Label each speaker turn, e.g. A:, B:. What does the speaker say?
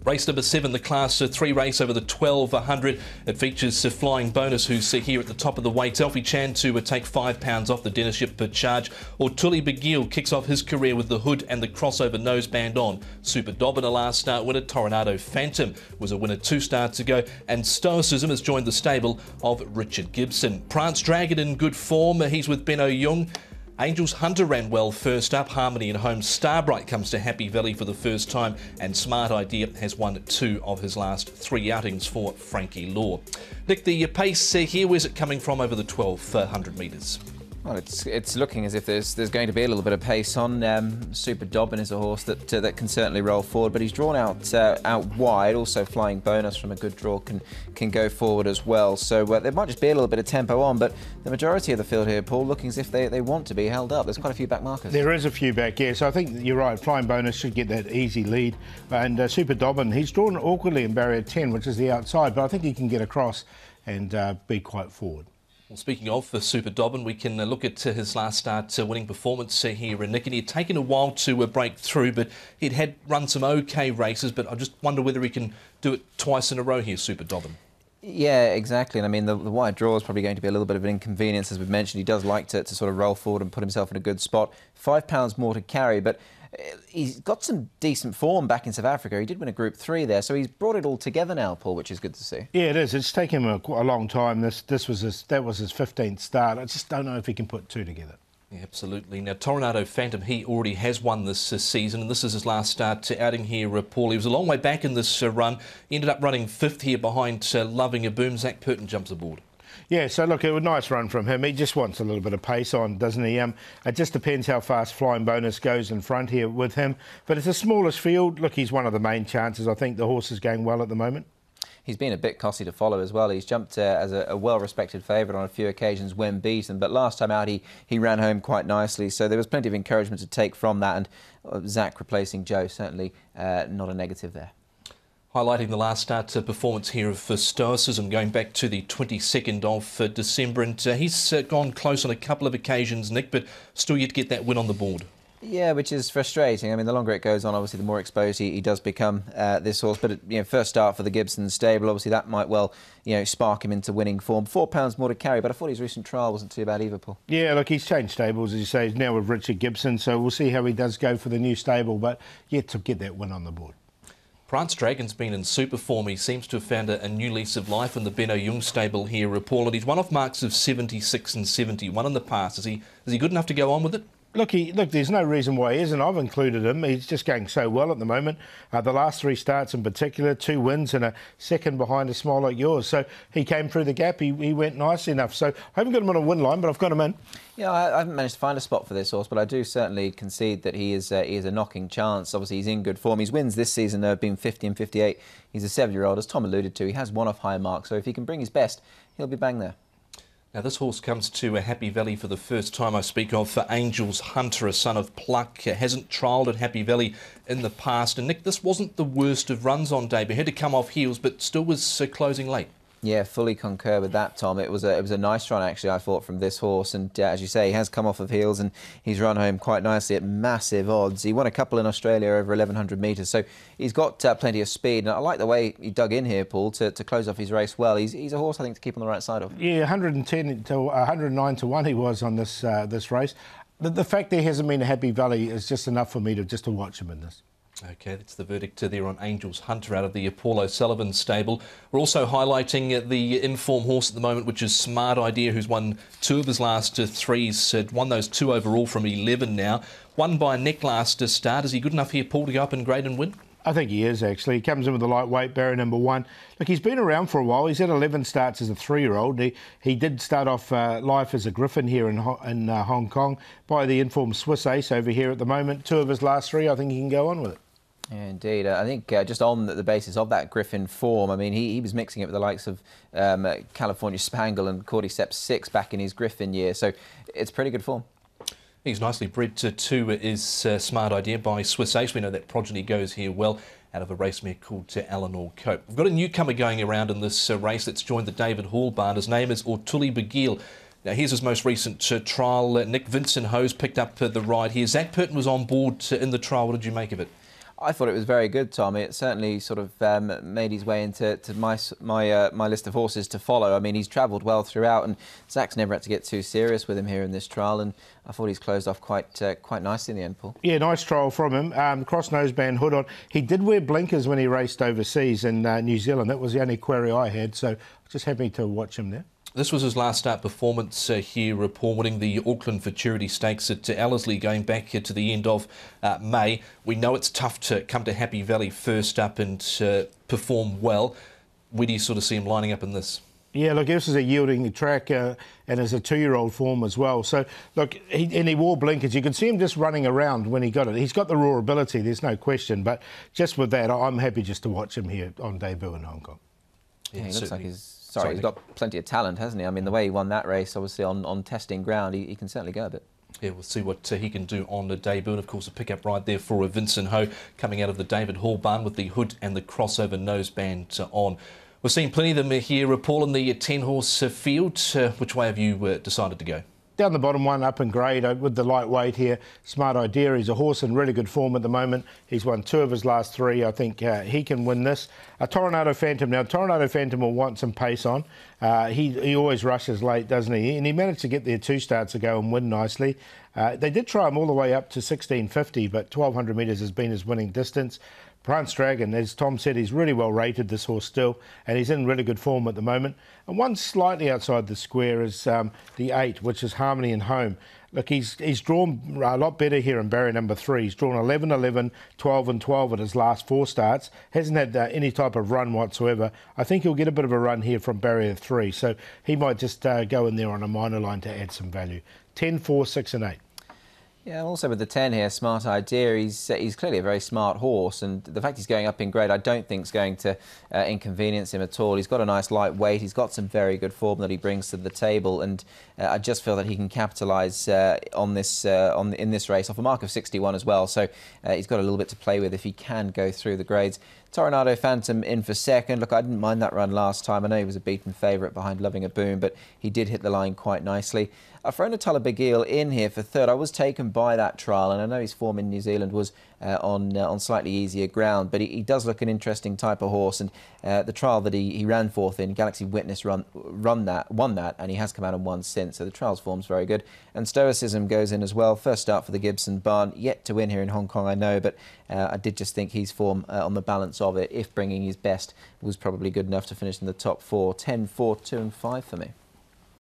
A: Race number 7, the Class 3 race over the 1200. It features Flying Bonus, who's here at the top of the weight. Alfie Chan to take £5 off the dinnership per charge. Ortuli kicks off his career with the hood and the crossover noseband on. Super Dobbin, a last start winner. Tornado Phantom was a winner 2 starts ago. And Stoicism has joined the stable of Richard Gibson. Prance Dragon in good form. He's with Benno Jung. Angels Hunter ran well first up. Harmony and Home Starbright comes to Happy Valley for the first time, and Smart Idea has won 2 of his last 3 outings for Frankie Law. Nick, the pace here, where's it coming from over the 1200 metres?
B: Well, it's looking as if there's going to be a little bit of pace on. Super Dobbin is a horse that can certainly roll forward, but he's drawn out wide. Also, Flying Bonus from a good draw can go forward as well. So there might just be a little bit of tempo on, but the majority of the field here, Paul, looking as if they want to be held up. There's quite a few back markers.
C: There is a few back, yeah. So I think you're right. Flying Bonus should get that easy lead, and Super Dobbin, he's drawn awkwardly in barrier 10, which is the outside, but I think he can get across and be quite forward.
A: Well, speaking of Super Dobbin, we can look at his last start winning performance here, Nick, and he'd taken a while to break through, but he'd had run some OK races, but I just wonder whether he can do it twice in a row here, Super Dobbin.
B: Yeah, exactly. And I mean, the wide draw is probably going to be a little bit of an inconvenience, as we've mentioned. He does like to sort of roll forward and put himself in a good spot. £5 more to carry, but he's got some decent form back in South Africa. He did win a Group 3 there, so he's brought it all together now, Paul, which is good to see.
C: Yeah, it is. It's taken him a long time. That was his 15th start. I just don't know if he can put 2 together.
A: Yeah, absolutely. Now, Tornado Phantom, he already has won this season, and this is his last start outing here, Paul. He was a long way back in this run. He ended up running 5th here behind Loving a Boom. Zach Purton jumps aboard.
C: Yeah, so look, it was a nice run from him. He just wants a little bit of pace on, doesn't he? It just depends how fast Flying Bonus goes in front here with him. But it's a smallish field. Look, he's one of the main chances. I think the horse is going well at the moment.
B: He's been a bit costly to follow as well. He's jumped as a well-respected favourite on a few occasions when beaten, but last time out he ran home quite nicely, so there was plenty of encouragement to take from that, and Zach replacing Joe, certainly not a negative there.
A: Highlighting the last start performance here of Stoicism, going back to the 22nd of December, and he's gone close on a couple of occasions, Nick, but still yet to get that win on the board.
B: Yeah, which is frustrating. I mean, the longer it goes on, obviously, the more exposed he does become, this horse. But, first start for the Gibson stable, obviously, that might well, spark him into winning form. £4 more to carry, but I thought his recent trial wasn't too bad either, Paul. Yeah,
C: look, he's changed stables, as you say. He's now with Richard Gibson, so we'll see how he does go for the new stable, but yet to get that win on the board.
A: Prance Dragon's been in super form. He seems to have found a new lease of life in the Benno Jung stable here, Paul, and he's one off marks of 76 and 71 in the past. Is he good enough to go on with it?
C: Look, there's no reason why he isn't. I've included him. He's just going so well at the moment. The last 3 starts in particular, 2 wins and a second behind a smile like yours. So he came through the gap. He went nicely enough. So I haven't got him on a win line, but I've got him in.
B: Yeah, I haven't managed to find a spot for this horse, but I do certainly concede that he is a knocking chance. Obviously, he's in good form. His wins this season have been 50 and 58. He's a 7-year-old, as Tom alluded to. He has one off high mark, so if he can bring his best, he'll be bang there.
A: Now, this horse comes to a Happy Valley for the first time I speak of for Angels Hunter, a son of Pluck. Hasn't trialled at Happy Valley in the past. And, Nick, this wasn't the worst of runs on debut. Had to come off heels, but still was closing late. Yeah,
B: fully concur with that, Tom. It was a nice run, actually, I thought, from this horse. And as you say, he has come off of heels and he's run home quite nicely at massive odds. He won a couple in Australia over 1,100 metres, so he's got plenty of speed. And I like the way he dug in here, Paul, to close off his race well. He's a horse, I think, to keep on the right side of.
C: Yeah, 110 to 109 to 1 he was on this race. The fact there hasn't been a Happy Valley is just enough for me to watch him in this.
A: OK, that's the verdict there on Angels Hunter out of the Paul O'Sullivan stable. We're also highlighting the in-form horse at the moment, which is Smart Idea, who's won 2 of his last 3. He's won those 2 overall from 11 now. Won by a neck last start. Is he good enough here, Paul, to go up in grade and win?
C: I think he is, actually. He comes in with the lightweight, barrier number 1. Look, he's been around for a while. He's had 11 starts as a 3-year-old. He did start off life as a Griffin here in Hong Kong by the informed Swiss Ace over here at the moment. 2 of his last 3, I think he can go on with it.
B: Yeah, indeed. I think just on the basis of that Griffin form, I mean, he was mixing it with the likes of California Spangle and Cordyceps 6 back in his Griffin year, so it's pretty good form.
A: He's nicely bred to is Smart Idea by Swiss Ace. We know that progeny goes here well out of a race mare called Eleanor Cope. We've got a newcomer going around in this race that's joined the David Hall barn. His name is Ortuli. Now, here's his most recent trial. Nick Vincent Hose picked up the ride here. Zach Purton was on board in the trial. What did you make of it?
B: I thought it was very good, Tom. It certainly sort of made his way into my list of horses to follow. I mean, he's travelled well throughout, and Zach's never had to get too serious with him here in this trial, and I thought he's closed off quite nicely in the end, Paul. Yeah,
C: nice trial from him. Cross noseband hood on. He did wear blinkers when he raced overseas in New Zealand. That was the only query I had, so just happy to watch him there.
A: This was his last start performance here, winning the Auckland Futurity Stakes at Ellerslie going back to the end of May. We know it's tough to come to Happy Valley first up and perform well. Where do you sort of see him lining up in this?
C: Yeah, look, this is a yielding track and as a 2-year-old form as well. So, look, he wore blinkers. You could see him just running around when he got it. He's got the raw ability, there's no question. But just with that, I'm happy just to watch him here on debut in Hong Kong.
B: Yeah, he looks like he's got plenty of talent, hasn't he? I mean, the way he won that race, obviously, on testing ground, he can certainly go a bit.
A: Yeah, we'll see what he can do on the debut. And, of course, a pick-up ride there for Vincent Ho coming out of the David Hall barn with the hood and the crossover noseband on. We're seeing plenty of them here, Paul, in the 10-horse field. Which way have you decided to go?
C: Down the bottom one, up in grade with the lightweight here. Smart Idea. He's a horse in really good form at the moment. He's won 2 of his last 3. I think he can win this. Tornado Phantom. Now, Tornado Phantom will want some pace on. He always rushes late, doesn't he? And he managed to get there 2 starts ago and win nicely. They did try him all the way up to 1650, but 1200 metres has been his winning distance. Prance Dragon, as Tom said, he's really well rated, this horse still, and he's in really good form at the moment. And one slightly outside the square is the 8, which is Harmony and Home. Look, he's drawn a lot better here in barrier number 3. He's drawn 11, 11, 12 and 12 at his last 4 starts. Hasn't had any type of run whatsoever. I think he'll get a bit of a run here from barrier 3, so he might just go in there on a minor line to add some value. 10, 4, 6 and 8.
B: Yeah, also with the 10 here, Smart Idea, he's clearly a very smart horse, and the fact he's going up in grade I don't think is going to inconvenience him at all. He's got a nice light weight, he's got some very good form that he brings to the table, and I just feel that he can capitalise in this race off a mark of 61 as well, so he's got a little bit to play with if he can go through the grades. Tornado Phantom in for second. Look, I didn't mind that run last time. I know he was a beaten favourite behind Loving a Boom, but he did hit the line quite nicely. Fronatella Big Eel in here for third. I was taken by that trial, and I know his form in New Zealand was on slightly easier ground, but he does look an interesting type of horse, and the trial that he ran fourth in, Galaxy Witness, won that, and he has come out and won since, so the trial's form's very good. And Stoicism goes in as well. First start for the Gibson barn, yet to win here in Hong Kong, I know, but I did just think his form on the balance of it, if bringing his best, was probably good enough to finish in the top 4. 10, 4, 2 and 5 for me.